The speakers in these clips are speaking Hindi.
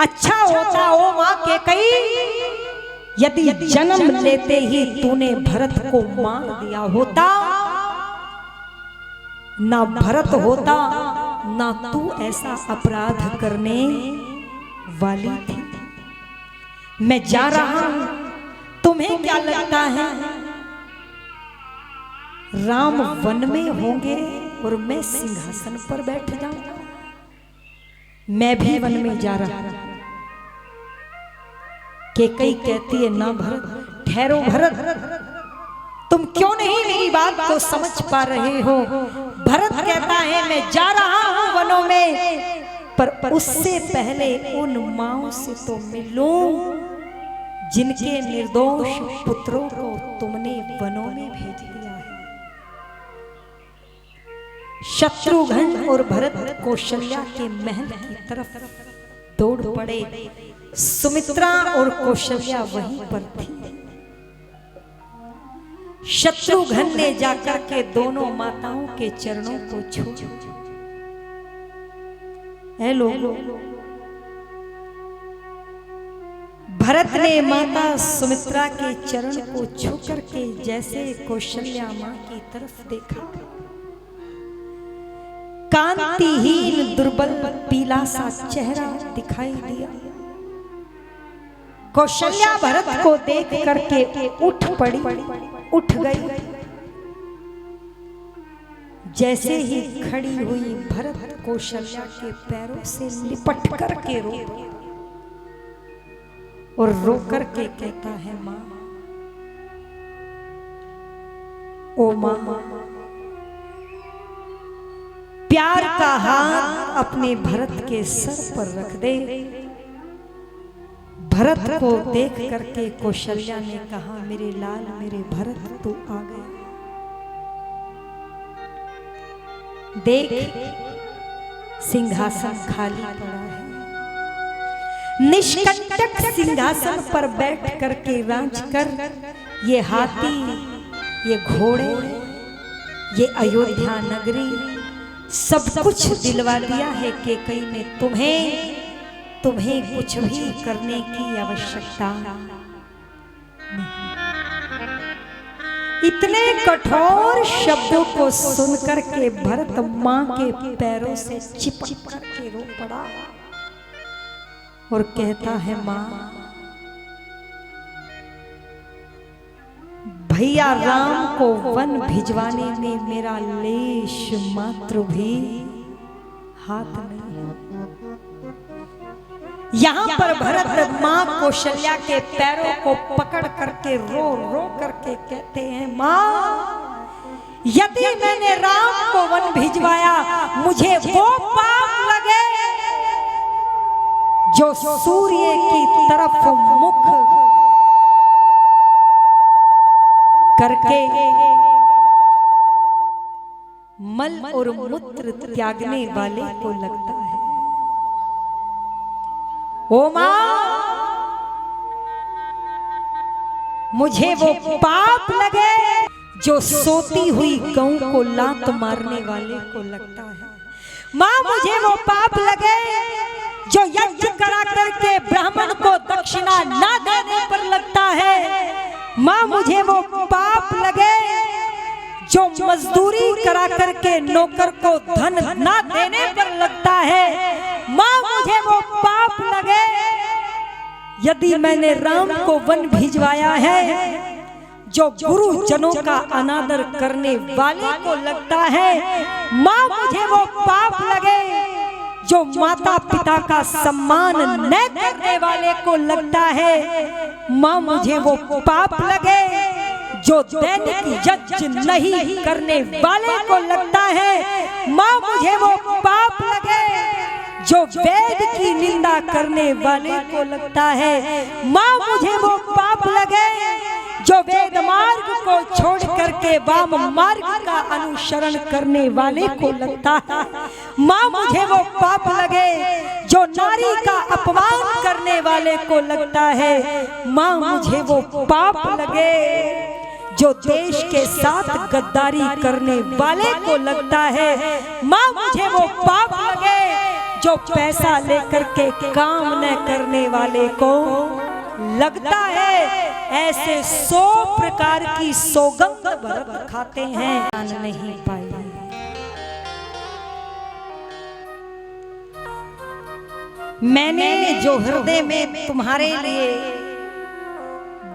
अच्छा होता ओ माँ के कई यदि जन्म लेते ही तूने भरत को मार दिया होता, ना भरत होता ना तू ऐसा अपराध करने वाली थी। मैं जा रहा हूं, तुम्हें क्या लगता है राम वन में होंगे और मैं सिंहासन पर बैठ जाऊंगा? मैं भी वन में जा रहा हूं। केकई कहती है ना भरत, ठहरो भरत, तुम क्यों नहीं मेरी बात को समझ पा रहे हो? भरत कहता है मैं जा रहा हूं वनों में, पर उससे पहले उन माओं से तो मिलूं जिनके निर्दोष पुत्रों को तुमने वनों में भेज दिया है। शत्रुघ्न और भरत कौशल्या के महल की तरफ दौड़ पड़े। सुमित्रा और कौशल्या वहीं पर थी। शत्रुघ्न ने जाकर के दोनों माताओं के चरणों को छू। हेलो, भरत ने माता सुमित्रा के चरण को छू करके जैसे कौशल्या मां की तरफ देखा, कांतिहीन दुर्बल पीला सा चेहरा दिखाई दिया। कौशल्या भरत को देख करके उठ पड़ी, उठ गई। जैसे ही खड़ी हुई भरत कौशल्या के पैरों से लिपट करके रो और रो करके कहता है मां, ओ मां, प्यार का हाथ अपने भरत के सर पर रख दे। भरत को देख करके कौशल्या ने कहा मेरे लाल, मेरे भरत तू आ गया। देख सिंहासन खाली पड़ा है। निष्कंटक सिंहासन पर बैठ करके राज कर ये हाथी, ये घोड़े, ये अयोध्या नगरी सब कुछ दिलवा दिया है केकई ने तुम्हें। तुम्हें कुछ भी करने की आवश्यकता नहीं। इतने कठोर शब्दों को सुनकर के भरत मां के पैरों से चिपक करके रो पड़ा और कहता है मां, भैया राम को वन भिजवाने में मेरा लेश मात्र भी हाथ नहीं है। यहाँ पर भरत मां कौशल्या के पैरों को पकड़ करके रो रो करके कहते हैं मां, यदि मैंने राम को वन भिजवाया मुझे वो पाप लगे जो सूर्य की तरफ मुख करके मल और मूत्र त्यागने वाले को लगता है। ओ मां, मुझे वो पाप लगे जो सोती हुई गौ को लात मारने वाले को लगता है। मां, मुझे वो पाप लगे जो यज्ञ करा करके ब्राह्मण को दक्षिणा ना देने पर लगता है। मां, मुझे वो पाप लगे जो मजदूरी करा करके नौकर को धन ना देने पर लगता है। मां, मुझे वो पाप लगे यदि मैंने राम को वन भिजवाया है जो गुरुजनों का अनादर करने वाले को लगता है। मां, मुझे वो पाप लगे जो माता पिता का सम्मान न करने वाले को लगता है। मां, मुझे वो पाप लगे जो दैनिक यज्ञ नहीं करने वाले को लगता है। मां, मुझे वो पाप लगे जो वेद की निंदा करने वाले को लगता है। मां, मुझे वो पाप लगे जो वेद मार्ग को छोड़ करके वाम मार्ग का अनुसरण करने वाले को लगता है। मां, मुझे वो पाप लगे जो नारी का अपमान करने वाले को लगता है। मां, मुझे वो पाप लगे जो देश के साथ गद्दारी करने वाले को लगता है। मां, मुझे वो पाप लगे जो पैसा लेकर के काम न करने वाले को लगता है, ऐसे 100 प्रकार की सौगंध भरत खाते हैं, जान नहीं पाए। मैंने जो हृदय में तुम्हारे लिए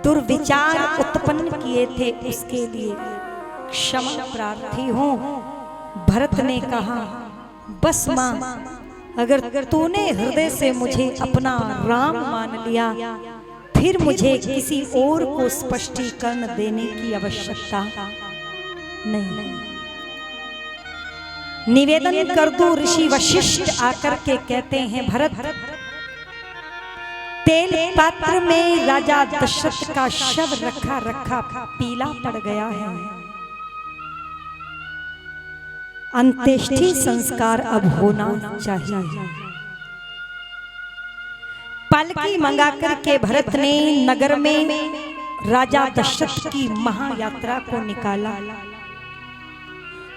दुर्विचार उत्पन्न किए थे, उसके लिए क्षमा प्रार्थी हूँ। भरत ने कहा, बस माँ, अगर तूने हृदय से मुझे अपना राम मान लिया, फिर मुझे किसी और को स्पष्टीकरण देने की आवश्यकता नहीं। निवेदन कर दो, ऋषि वशिष्ठ आकर के कहते हैं, भरत, तेल पात्र में राजा दशरथ का शव रखा रखा पीला पड़ गया है। अंत्येष्टि संस्कार अब होना चाहिए। पालकी मंगा करके भरत ने नगर में राजा दशरथ की महायात्रा को निकाला।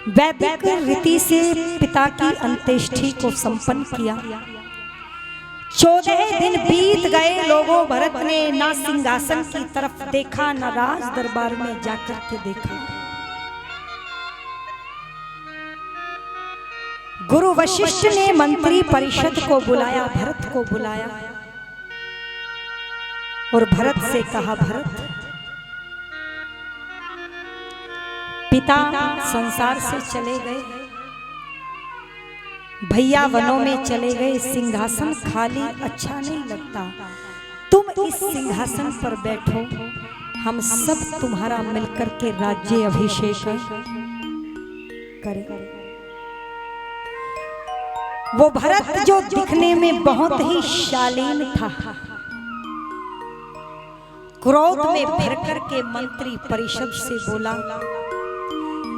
वैदिक रीति से पिता की अंत्येष्टि को संपन्न किया। 14 दिन बीत गए। लोगों, भरत ने ना सिंहासन की तरफ देखा, ना राज दरबार में जाकर के देखा। गुरु वशिष्ठ ने मंत्री परिषद को बुलाया, भरत को बुलाया और भरत से कहा, भरत, पिता संसार से चले गए, भैया वनों में चले गए, सिंहासन खाली अच्छा नहीं लगता, तुम इस सिंहासन पर बैठो, हम सब तुम्हारा मिलकर के राज्य अभिषेक करें। वो भरत जो दिखने में बहुत ही शालीन था, क्रोध में भरकर के मंत्री परिषद से बोला,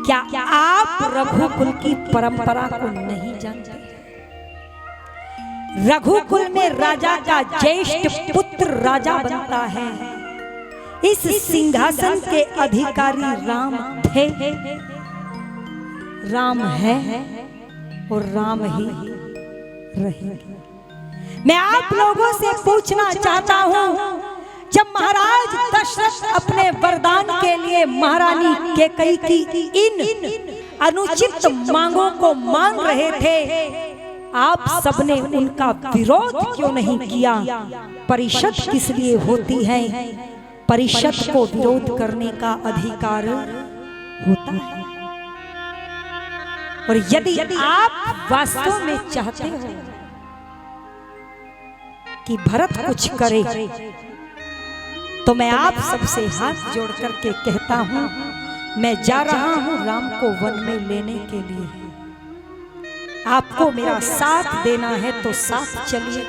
क्या आप रघुकुल की परंपरा को नहीं जानते? रघुकुल में राजा का ज्येष्ठ पुत्र राजा बनता है। इस सिंहासन के अधिकारी राम थे, राम है और राम ही रहेंगे। मैं आप लोगों से पूछना चाहता हूं, जब महाराज दशरथ अपने वरदान के लिए महारानी कैकेयी की इन अनुचित मांगों को मान रहे थे, आप सबने उनका विरोध क्यों नहीं किया? परिषद किस लिए होती है? परिषद को विरोध करने का अधिकार होता है। और यदि आप वास्तव में चाहते हो कि भरत कुछ करे, तो मैं आप सबसे हाथ जोड़ करके कहता हूं, मैं जा रहा हूं राम को वन में लेने के लिए। आपको मेरा साथ देना है तो साथ चलिए।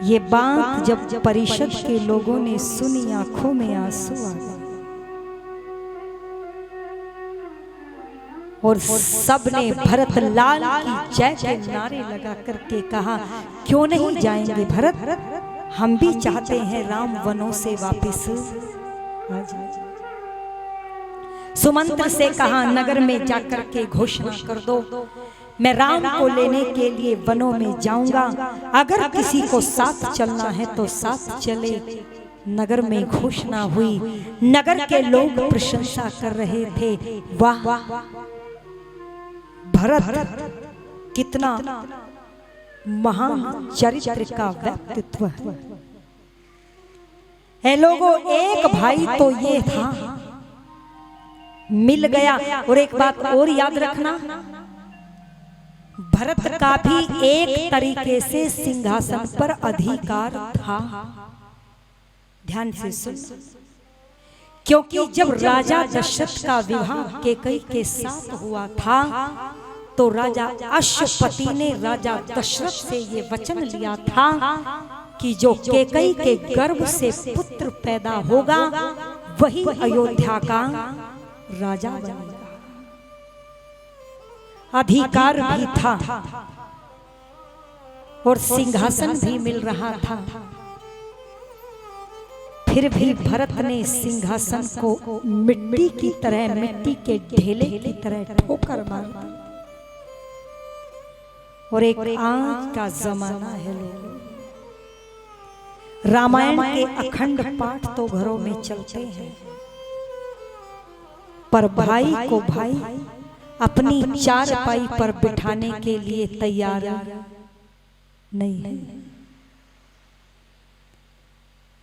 ये बात जब परिषद के लोगों ने सुनी, आंखों में आंसू आ गए और सबने भरत लाल की जय के नारे लगा करके कहा, क्यों नहीं जाएंगे भरत, हम भी चाहते हैं राम वनों से वापस आ जाए। सुमंत्र से कहा, नगर में जाकर के घोषणा कर दो, मैं राम को लेने के लिए वनों में जाऊंगा, अगर किसी को साथ चलना है तो साथ चले। नगर में घोषणा हुई, नगर के लोग प्रशंसा कर रहे थे, वाह भरत कितना महान चरित्र का व्यक्तित्व है। लोगों, एक भाई तो ये था, मिल गया। और एक बात और याद रखना, भरत का भी एक तरीके से सिंहासन पर अधिकार था। ध्यान से सुन, क्योंकि जब राजा दशरथ का विवाह कैकेयी के साथ हुआ था, तो राजा अश्वपति ने राजा दशरथ से ये वचन लिया था कि जो कैकेयी के गर्भ से पुत्र पैदा होगा, वही अयोध्या का राजा बनेगा। अधिकार भी था और सिंहासन भी मिल रहा था। फिर भी भरत ने सिंहासन को मिट्टी की तरह, मिट्टी के ढेले की तरह ठोकर मार दी। और एक आज का जमाना है लोग। रामायण के अखंड पाठ तो घरों में चलते हैं, पर भाई को भाई अपनी चारपाई पर बिठाने के लिए तैयार नहीं है।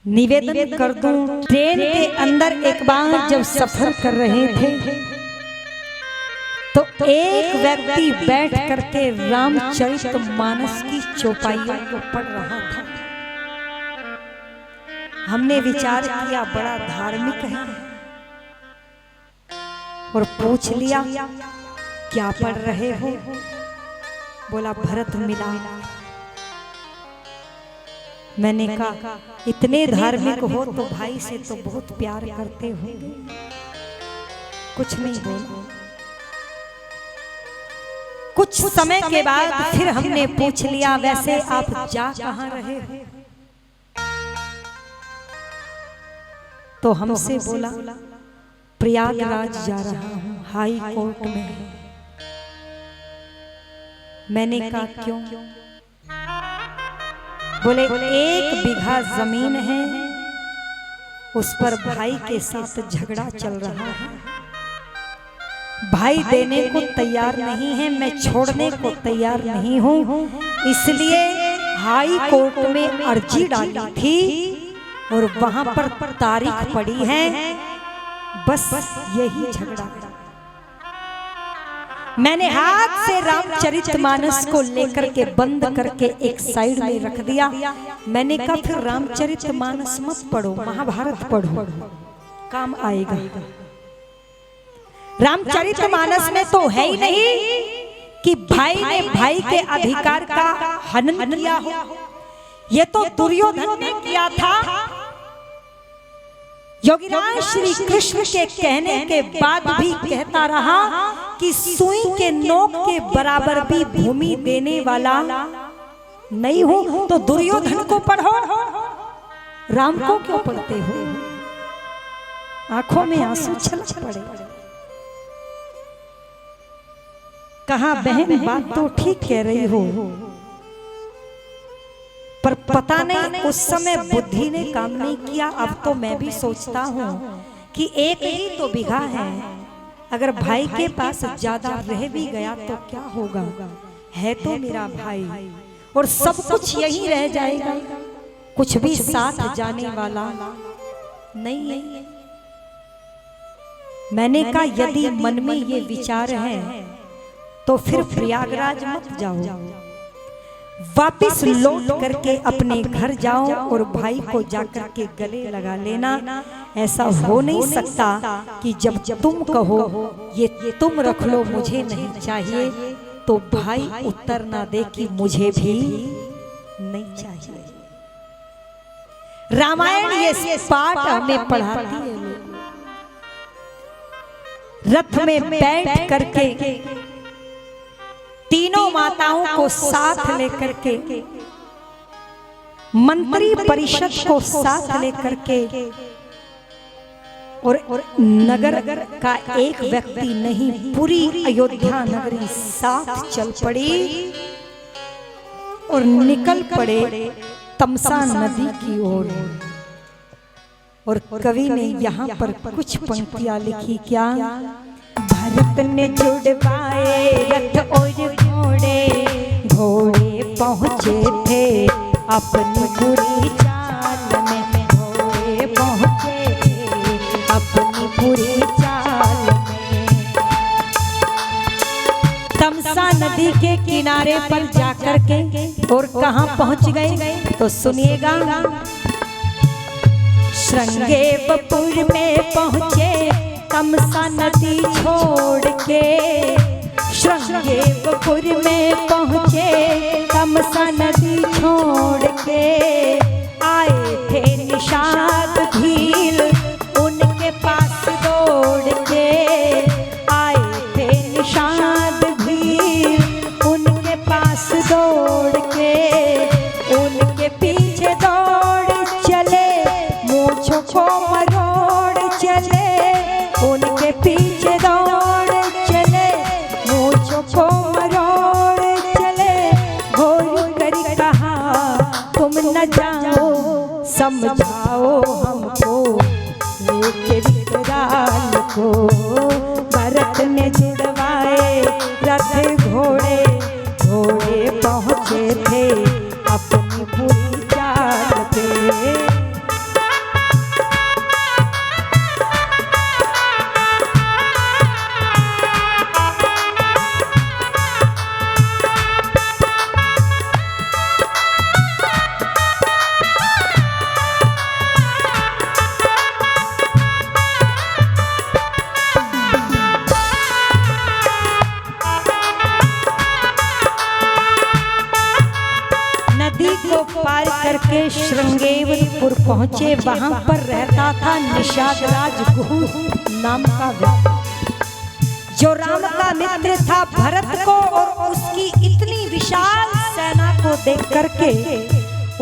निवेदन कर दूं, ट्रेन के अंदर एक बार जब सफर कर रहे थे तो एक व्यक्ति बैठ करके रामचरितमानस की चौपाइयों को पढ़ रहा था। हमने विचार किया बड़ा धार्मिक है और पूछ लिया क्या पढ़ रहे हो? बोला भरत मिलाप। मैंने कहा इतने धार्मिक हो तो भाई से तो बहुत प्यार करते हो। कुछ नहीं बोला। कुछ समय के बाद फिर हमने पूछ लिया वैसे आप जा कहां रहे हो? तो हमसे बोला प्रयागराज जा रहा हूं, हाई कोर्ट में। मैंने कहा क्यों? बोले 1 बीघा जमीन है, उस पर भाई के साथ झगड़ा चल रहा है। भाई देने को तैयार नहीं है, मैं छोड़ने को तैयार नहीं हूं, इसलिए हाई कोर्ट में अर्जी डाली थी और वहां पर तारीख पड़ी है। बस यही झगड़ा। मैंने हाथ से रामचरितमानस को लेकर के बंद करके एक साइड में रख दिया। मैंने कहा फिर रामचरितमानस मत पढ़ो, महाभारत पढ़ो, काम आएगा। रामचरितमानस में तो है ही नहीं कि भाई ने भाई के अधिकार का हनन किया हो। ये तो दुर्योधन ने किया था। योगीराज श्री कृष्ण के कहने के बाद भी कहता रहा कि सुई के नोक के बराबर भी भूमि देने वाला नहीं हूं, तो दुर्योधन को पढ़ो, राम को क्यों पढ़ते हो? आंखों में आंसू छलक पड़े। कहा बहन बात तो ठीक कह रही हो, पर पता नहीं उस समय बुद्धि ने काम नहीं किया। अब तो मैं भी सोचता हूँ कि 1 ही तो बीघा है, अगर भाई के पास ज्यादा रह भी गया तो क्या होगा? है तो मेरा भाई और सब कुछ यही रह जाएगा, कुछ भी साथ जाने वाला नहीं है। मैंने कहा यदि मन में ये विचार है तो फिर प्रयागराज मत जाओ, वापिस लौट करके अपने घर जाओ और भाई को जाकर के गले लगा लेना। ऐसा हो नहीं सकता कि जब तुम कहो ये तुम रख लो मुझे नहीं चाहिए, तो भाई उत्तर ना दे कि मुझे भी नहीं चाहिए। रामायण ये पाठ हमें पढ़ाती है। रथ में बैठ करके तीनों माताओं को साथ लेकर के, मंत्री परिषद को साथ लेकर के, और नगर का एक व्यक्ति नहीं पूरी अयोध्या नगरी साथ चल पड़ी और निकल पड़े तमसा नदी की ओर। और कवि ने यहाँ पर कुछ पंक्तियां लिखी क्या? भरत ने जुड़वाए रथ और घोड़े, घोड़े पहुँचे थे अपनी बुरी चाल में, घोड़े पहुँचे थे अपनी बुरी चाल में। तमसा नदी के किनारे पर जाकर के और कहाँ पहुँच गए तो सुनिएगा। श्रृंगेरपुर में पहुँचे तमसा नदी छोड़ के, श्रृंगेरपुर में पहुँचे तमसा नदी छोड़ के। आए थे निषाद भील उनके पास दौड़ के, आए थे निषाद भील उनके पास दौड़ के। उनके पीछे दौड़ चले मूंछों को मरोड़ चले, उनके पीछे दौड़ चले मूंछों को मरोड़ चले। न जाओ, समझाओ हमको लेके विकराल को। भरत ने जुड़वाए रथ घोड़े, घोड़े पहुँचे थे अपनी पूरी चाल पे। पार करके श्रृंगेरपुर पहुंचे। वहां पर रहता था निषाद राज गुहू नाम का व्यक्ति, जो राम का मित्र था। भरत को और उसकी इतनी विशाल सेना को देख करके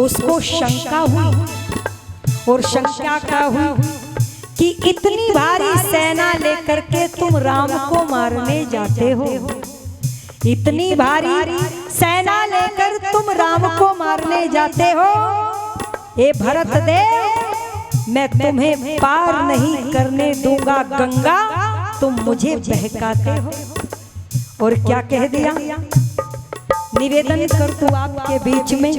उसको शंका हुई, और शंका क्या हुई कि इतनी भारी सेना लेकर के तुम राम को मारने जाते हो। इतनी भारी सेना लेकर तुम राम को मारने जाते हो। ए भरत देव, मैं तुम्हें पार नहीं करने दूंगा गंगा, तुम मुझे बहकाते हो। और क्या कह दिया, निवेदन कर तू आपके बीच में,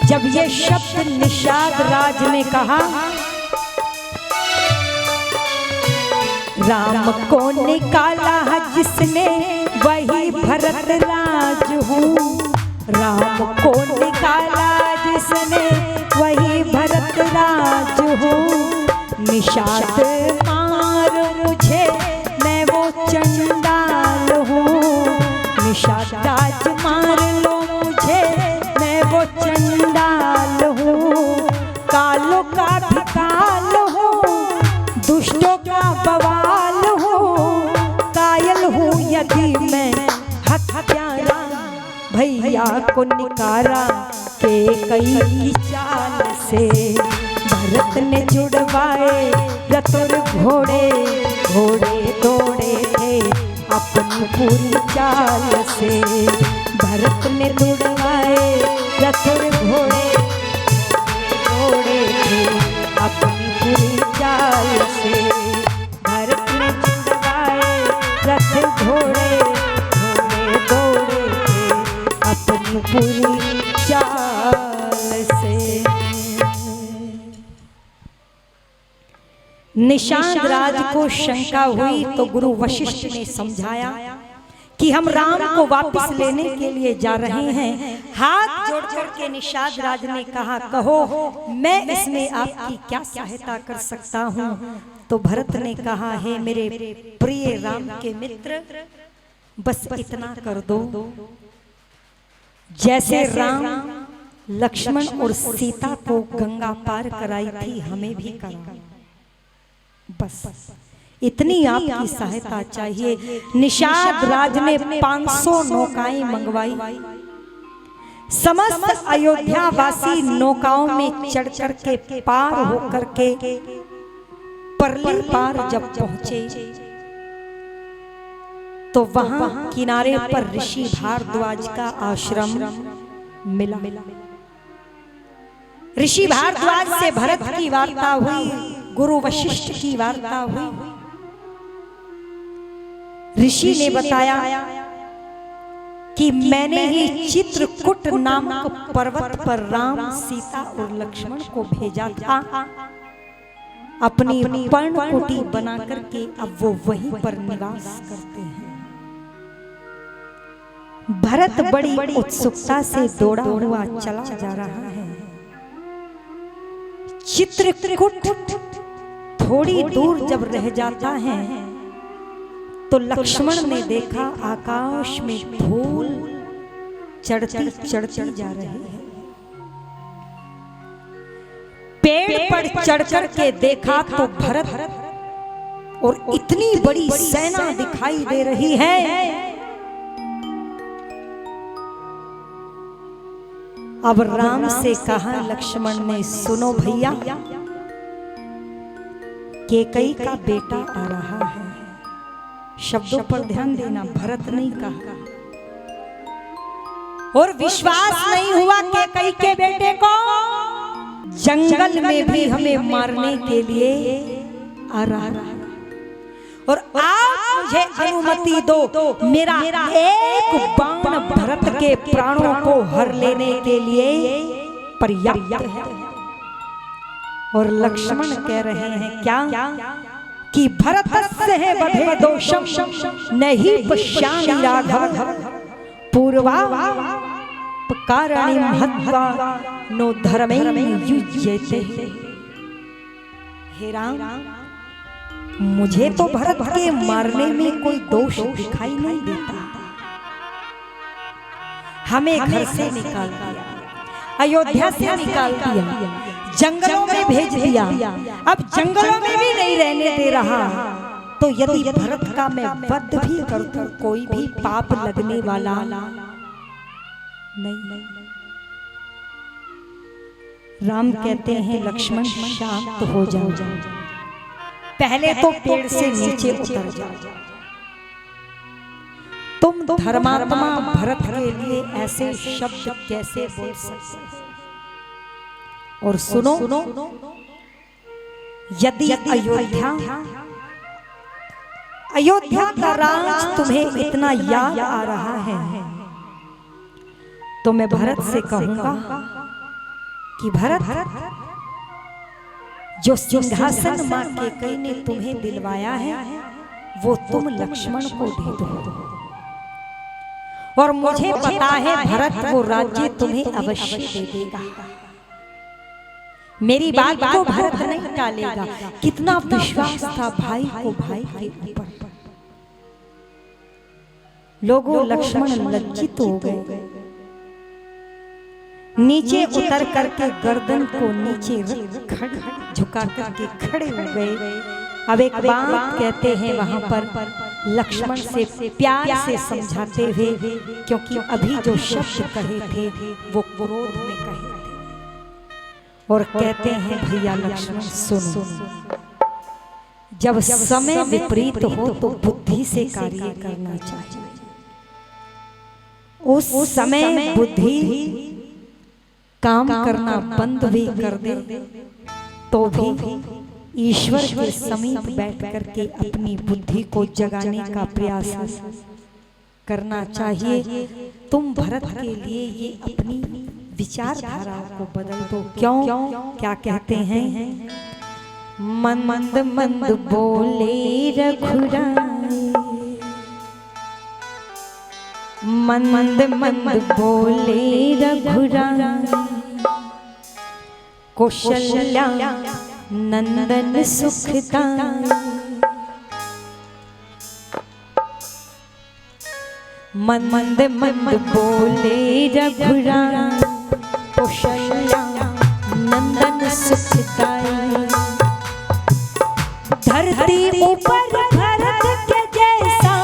जब ये शब्द निषाद राज ने कहा, राम को निकाला है जिसने वही भरत राज हूँ। राम को निकाला जिसने वही भरत राज हूँ। निषाद मार मुझे मैं वो चंडाल हूँ। निषाद राज मार लो मुझे मैं वो चंडाल हूँ। कालों का भी काल हूँ, दुष्टों का बवाल हूँ। कायल हूँ यदि मैं हत्यारा, भैया को निकारा के कई चाल से। भरत ने जुड़वाए रथ और घोड़े, घोड़े दौड़े थे अपनी पूरी चाल से। भरत ने जुड़वाए रथ और घोड़े, दौड़े थे अपनी पूरी चाल से। भरत ने जुड़वाए रथ घोड़े, घोड़े दौड़े थे अपनी पूरी चाल से। निषाद राज को शंका हुई तो गुरु वशिष्ठ ने समझाया कि हम राम को वापस लेने के लिए जा रहे हैं। हाथ जोड़कर के निषाद राज ने कहा, कहो मैं इसमें आपकी क्या सहायता कर सकता हूँ। तो भरत ने कहा, हे मेरे प्रिय राम के मित्र, बस इतना कर दो, जैसे राम लक्ष्मण और सीता को गंगा पार कराई थी हमें भी करा। बस इतनी आपकी सहायता चाहिए। निषाद राज ने 500 नौकाएं मंगवाई। समस्त अयोध्या वासी नौकाओं में चढ़ कर के पार होकर के परली पार जब पहुंचे तो वहां किनारे पर ऋषि भारद्वाज का आश्रम मिला। ऋषि भारद्वाज से भरत की वार्ता हुई, गुरु वशिष्ठ की वार्ता हुई। ऋषि ने बताया कि मैंने ही चित्रकूट नामक पर्वत पर राम, सीता और लक्ष्मण को भेजा था अपनी पर्णकुटी बना करके। अब वो वहीं पर निवास करते हैं। भरत बड़ी उत्सुकता से दौड़ा हुआ चला जा रहा है। चित्रकूट थोड़ी दूर जब रह जाता है तो लक्ष्मण ने देखा आकाश में धूल चढ़ती चढ़ती जा रही है। पेड़ पर चढ़कर के देखा तो भरत और इतनी बड़ी सेना दिखाई दे रही है। अब राम से कहा लक्ष्मण ने, सुनो भैया, कैकेयी का बेटा आ रहा है। शब्दों पर ध्यान देना, भरत नहीं कहा। और विश्वास नहीं हुआ कैकेयी के बेटे को जंगल में भी हमें मारने के लिए आ रहा है और आप मुझे अनुमति दो, मेरा एक बाण भरत के प्राणों को हर लेने के लिए पर्याप्त है। और लक्ष्मण कह रहे हैं क्या कि भरतस्य है वधे दोषम नहीं पश्यामि राघव पूर्वा कारणे महत्वा नो धर्मेण युज्यते। हे राम, मुझे तो भरत के मारने में कोई दोष दिखाई नहीं देता। हमें घर से निकाल दिया, अयोध्या से निकाल दिया, जंगलों में भेज दिया, अब जंगलों में भी नहीं रहने दे रहा। तो यदि भरत का मैं वध भी कर दूं, कोई भी पाप लगने वाला नहीं। राम कहते हैं लक्ष्मण शांत हो जाओ, पहले तो पेड़ से नीचे उतर जाओ। तुम धर्मात्मा भरत के लिए ऐसे शब्द कैसे बोल सकते? और सुनो, यदि अयोध्या का राज तुम्हें इतना याद आ रहा है तो मैं भरत से कहूंगा कि भरत, जो सिंहासन मां कैकेयी ने तुम्हें दिलवाया है वो तुम लक्ष्मण को दे दो। और मुझे पता है भरत वो राज्य तुम्हें अवश्य दे देगा। मेरी बात को भरत नहीं टालेगा। कितना विश्वास था भाई को भाई के ऊपर। लोगों, लक्ष्मण लज्जित हो गए, नीचे उतर करके गर्दन को नीचे झुका करके खड़े हो गए। अब एक बात कहते हैं वहां पर लक्ष्मण से प्यार से समझाते हुए, क्योंकि अभी जो शब्द कहे थे वो क्रोध में कहे थे। और कहते हैं भैया लक्ष्मण सुनो, जब समय विपरीत हो तो बुद्धि से कार्य करना चाहिए। उस समय बुद्धि काम करना बंद भी कर दे तो भी ईश्वर के समीप बैठ करके अपनी बुद्धि को जगाने का प्रयास करना चाहिए। तुम भरत के लिए ये अपनी विचारधारा को बदल दो। क्यों? क्या कहते हैं? मंद मंद बोले रघुराई, मंद मंद बोले रघुराई, कौशल्या नंदन सुखदाई। मंद मंद बोले रघुराई, कौशल्या नंदन सुखदाई। धरती ऊपर भरत के जैसा,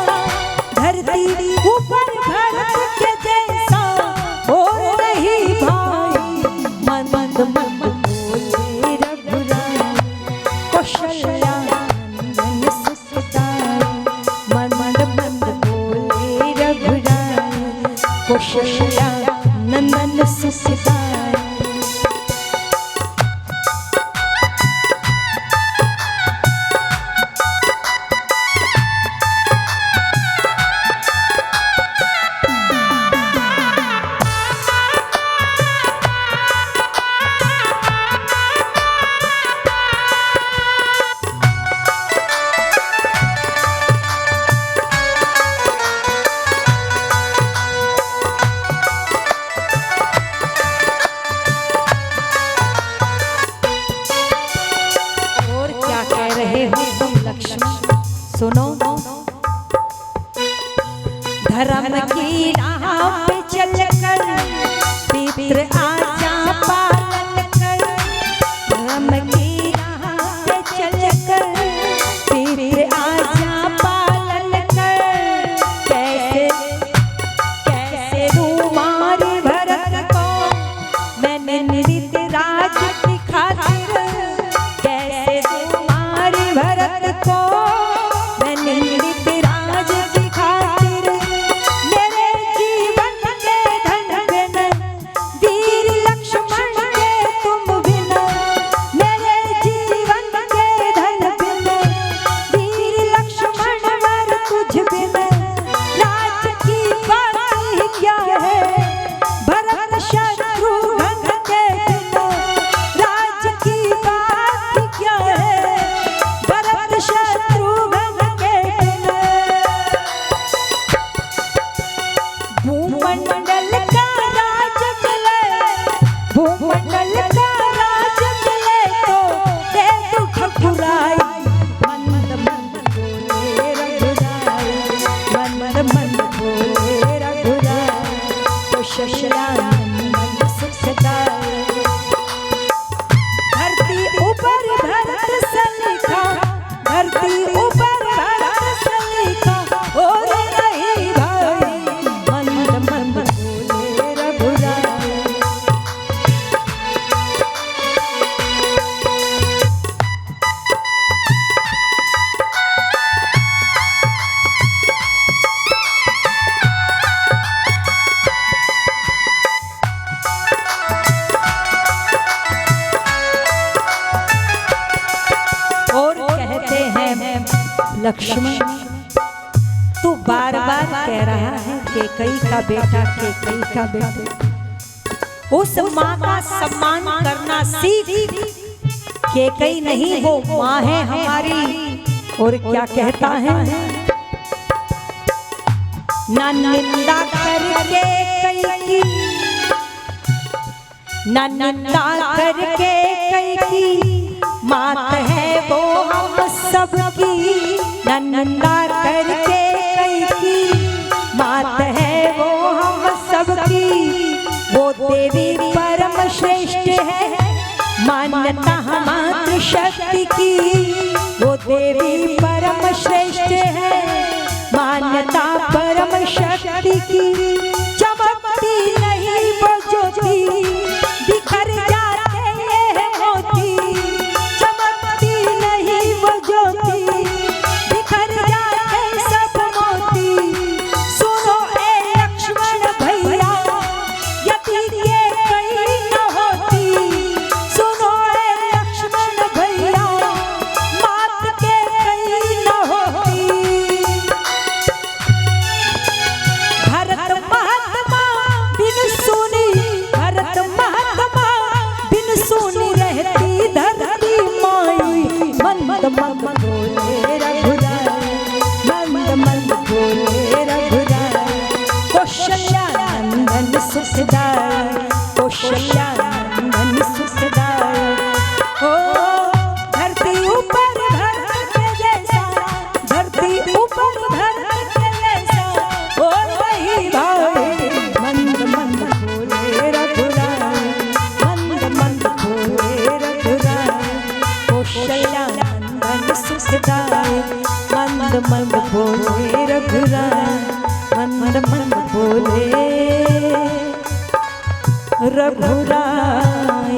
धरती ऊपर भरत के जैसा हो नहीं भाई। मंद मंद बोले रघुराई, कौशल्या नंदन सुखदाई। मंद मंद बोले रघुराई, कौशल्या नंदन सुखदाई। सुनो, धर्म की राह पे चलकर पितृ आज्ञा पालन कर। धर्म की राह पे चलकर पितृ आज्ञा पालन कर। कैसे कैसे रूमार भरत को मैंने नृत्य राज की खातिर, कैसे रूमार भरत को वीर लक्ष्मण तू बार बार कह रहा है कैकेयी का बेटा, कैकेयी का बेटा। उस माँ का सम्मान करना सीख। कैकेयी नहीं, वो माँ है हमारी। और क्या कहता है, ना निंदा करके कैकेयी, ना निंदा करके कैकेयी, मात है वो हम सबकी। ना निंदा करके कैकेयी, मात है वो हम सबकी। वो देवी परम श्रेष्ठ है, मान्यता मातृ शक्ति की। वो देवी परम श्रेष्ठ है, मान्यता परम शक्ति की। चमकती नहीं वो ज्योति, बिखर जाते हैं मोती। चमकती नहीं वो ज्योति, बिखर जाते सब मोती। सुनो ए लक्ष्मण भैया, यदि कैकेयी न होती। सुनो ए लक्ष्मण भैया, मात कैकेयी न होती। भरत महात्मा बिन सुनी, भरत महात्मा बिन सुनी रहती धरती माई। मंद मंद बोले रघुराय, मंद मंद बोले रघुराय। कौशल्या नंदन सुखदाय, कौशल्या नंदन सुखदाय। ओ धरती ऊपर धरती के जैसा, धरती ऊपर धरती के जैसा। ओ वही भाई मंद मंद बोले रघुराय, मंद मंद बोले रघुराय। कौशल्या नंदन सुखदाय, मंद मंद बोले रघुराय, मंद मंद बोले रघुराय।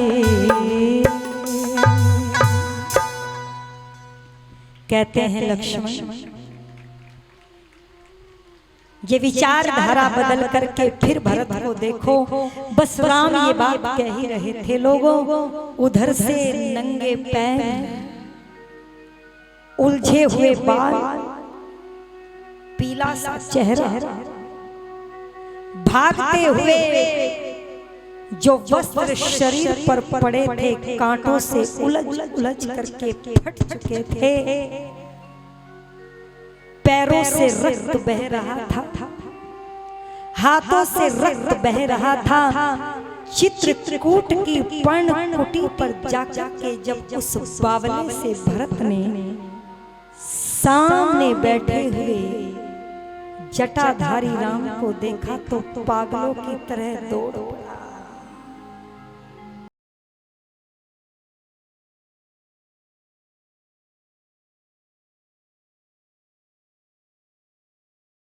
कहते हैं लक्ष्मण, ये विचारधारा बदल करके फिर भरत को देखो। बस राम ये बात कह ही रहे थे लोगों, उधर से नंगे पैर, उलझे हुए बाल, पीला सा चेहरा, भागते हुए जो वस्त्र शरीर पर पड़े थे कांटों से उलझ उलझ करके फट चुके थे। पैरों से रक्त बह रहा था, हाथों से रक्त बह रहा था। चित्रकूट की पर्ण कुटी पर जाके जब उस बावले से भरत ने सामने बैठे हुए जटाधारी राम को देखा तो पागलों की तरह दौड़ पड़ा।